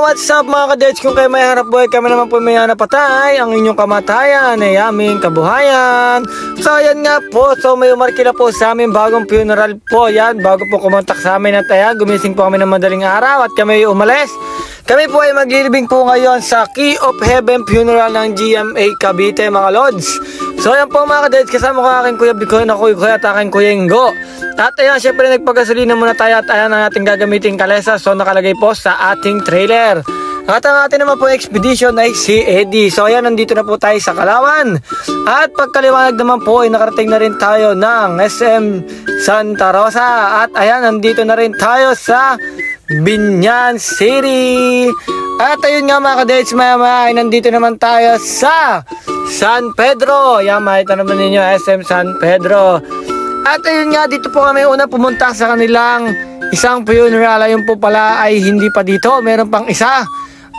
what's up mga kadets? Kung kayo may harap buhay, kami naman po may hanap patay. Ang inyong kamatayan ay aming kabuhayan. So ayan nga po, so may umarkila po sa amin bagong funeral po. Yan, bago po kumontak sa amin at ayan, gumising po kami ng madaling araw at kami umalis. Kami po ay maglilibing po ngayon sa Key of Heaven Funeral ng GMA Cavite mga lods. So ayan po mga kadets, kasama ko aking Kuya Bikoy na Kuya at aking Kuya Ingo. At ayan, syempre nagpagasolina muna tayo at ayan ang ating gagamitin kalesa. So nakalagay po sa ating trailer. At ang ating naman po expedition ay si Eddie. So ayan, nandito na po tayo sa Kalawan. At pagkaliwanag naman po ay nakarating na rin tayo ng SM Santa Rosa. At ayan, nandito na rin tayo sa Binyan City. At ayun nga mga kadets, maya ay nandito naman tayo sa San Pedro. Yan, makita naman ninyo SM San Pedro. At ayun nga, dito po kami una pumunta sa kanilang isang funeral. Ayun po pala ay hindi pa dito, meron pang isa.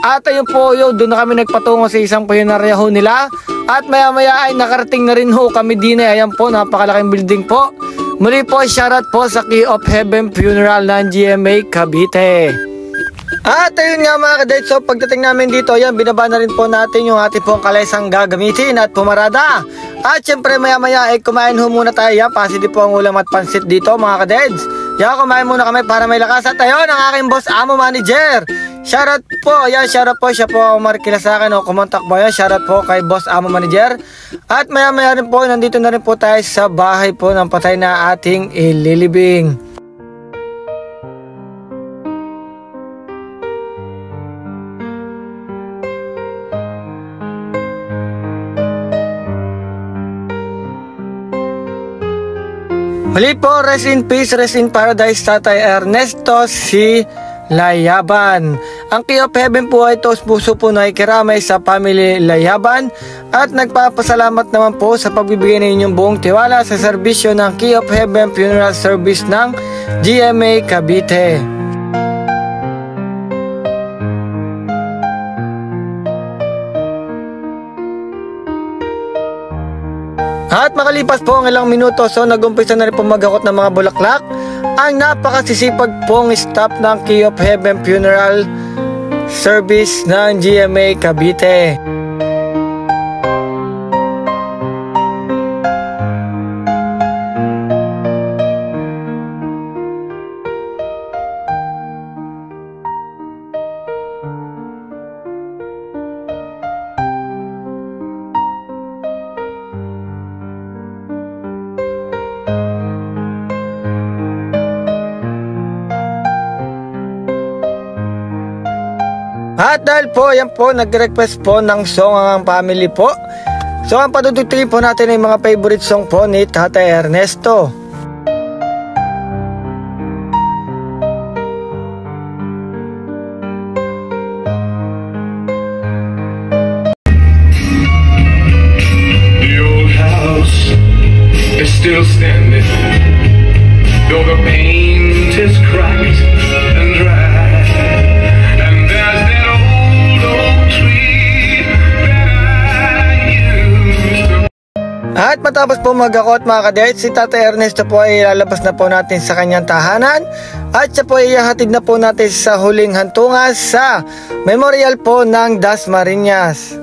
At ayun po, yun, doon na kami nagpatungo sa isang funeral nila. At maya ay nakarating na rin ho kami din. Ayan po, napakalaking building po. Muli po, shoutout po sa Key of Heaven Funeral ng GMA Cavite. At ayun nga mga kadets, so pagdating namin dito, yan, binaba na rin po natin yung ating pong kalesang gagamitin at pumarada. At syempre maya ay kumain ho muna tayo. Yan, positive po ang ulam at pansit dito mga kadets. Yan, kumain muna kami para may lakas. At ayun, ang aking boss amo manager. Shoutout po, yan, shoutout po, siya po ang markila sa akin o kumontak mo yan. Shoutout po kay boss amo manager. At maya rin po, nandito na rin po tayo sa bahay po ng patay na ating ililibing. Muli po, rest in peace, rest in paradise, Tatay Ernesto C. Layaban. Ang Key of Heaven po ay tos puso po na ikiramay sa family Layaban at nagpapasalamat naman po sa pagbibigay ng inyong buong tiwala sa serbisyo ng Key of Heaven Funeral Service ng GMA Cavite. At makalipas po ang ilang minuto, so nagumpisa na rin po maghakot ng mga bulaklak ang napakasisipag pong staff ng Key of Heaven Funeral Service ng GMA Cavite. At dahil po, yan po, nag-request po ng song ang family po. So, ang padudugtugin po natin ay mga favorite song po ni Tatay Ernesto. The old house is still standing, though the paint is cracked and dry. At matapos po maghakot mga kadets, si Tatay Ernesto po ay lalabas na po natin sa kanyang tahanan at siya po ay ihahatid na po natin sa huling hantungan sa memorial po ng Dasmariñas.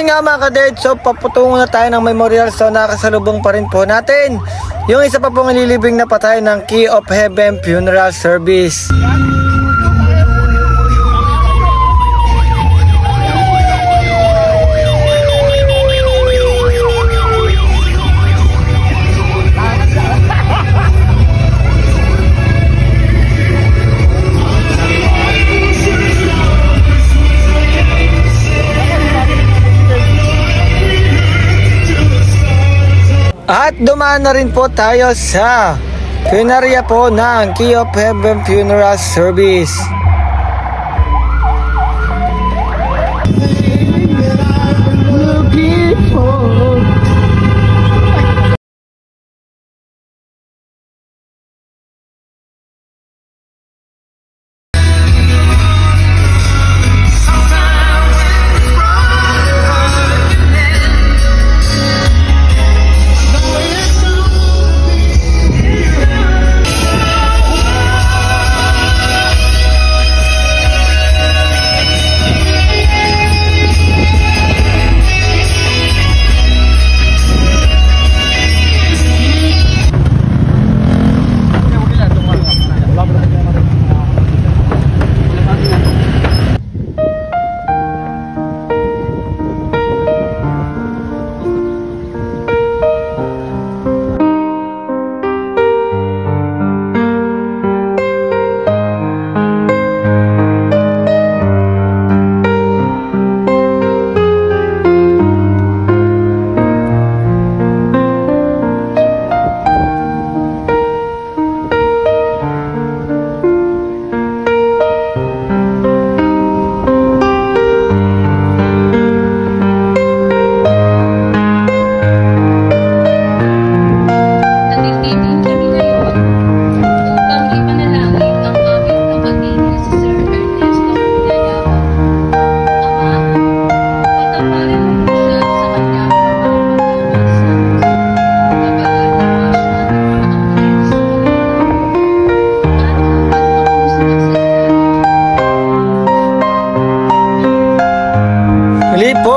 ayun nga mga kaded, so paputungo na tayo ng memorial. So nakasalubong pa rin po natin yung isa pa pong ililibing na patay ng Key of Heaven Funeral Service. At dumaan na rin po tayo sa funeraria po ng Key of Heaven Funeral Service.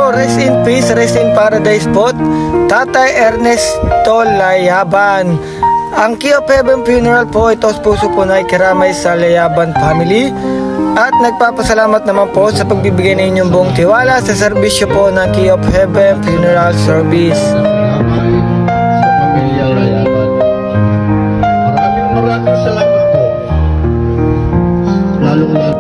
Rest in peace, rest in paradise po, Tatay Ernesto Layaban. Ang Key of Heaven Funeral po, ito sa puso po na ikiramay sa Layaban family. At nagpapasalamat naman po sa pagbibigay ng inyong buong tiwala sa serbisyo po ng Key of Heaven Funeral Service. Maraming salamat po. Lalong-lalo.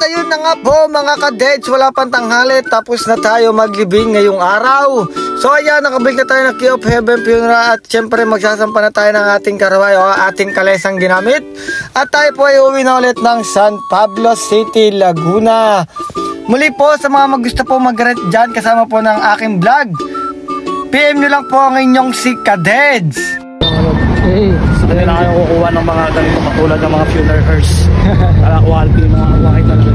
Ayun na nga po mga kadeds, wala pang tanghali, tapos na tayo maglibing ngayong araw. So ayan, nakabalik na tayo ng Key of Heaven Funeral at syempre magsasampa na tayo ng ating karaway o ating kalesang ginamit. At tayo po ay uwi na ulit ng San Pablo City, Laguna. Muli po sa mga gusto po mag-rent dyan kasama po ng aking vlog, PM nyo lang po ang inyong si Kadeds. Hindi na kayo kukuha ng mga ganito katulad ng mga funeral hearse. Quality, mga quality talaga.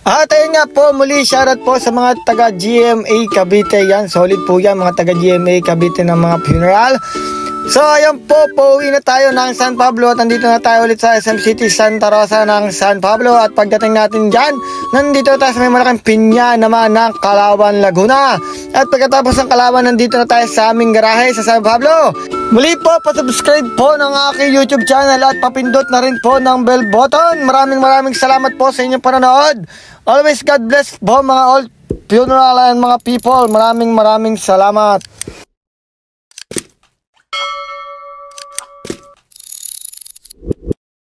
At ayun nga po, muli shoutout po sa mga taga GMA Cavite. Yan, solid po yan mga taga GMA Cavite ng mga funeral. So ayun po, pauwi na tayo ng San Pablo at nandito na tayo ulit sa SM City Santa Rosa ng San Pablo. At pagdating natin dyan, nandito tayo sa may malaking pinya naman ng Kalawan, Laguna. At pagkatapos ng Kalawan, nandito na tayo sa aming garahe sa San Pablo. Muli po, pasubscribe po ng aking YouTube channel at papindot na rin po ng bell button. Maraming salamat po sa inyong panonood. Always God bless po mga all funeral and mga people. Maraming salamat.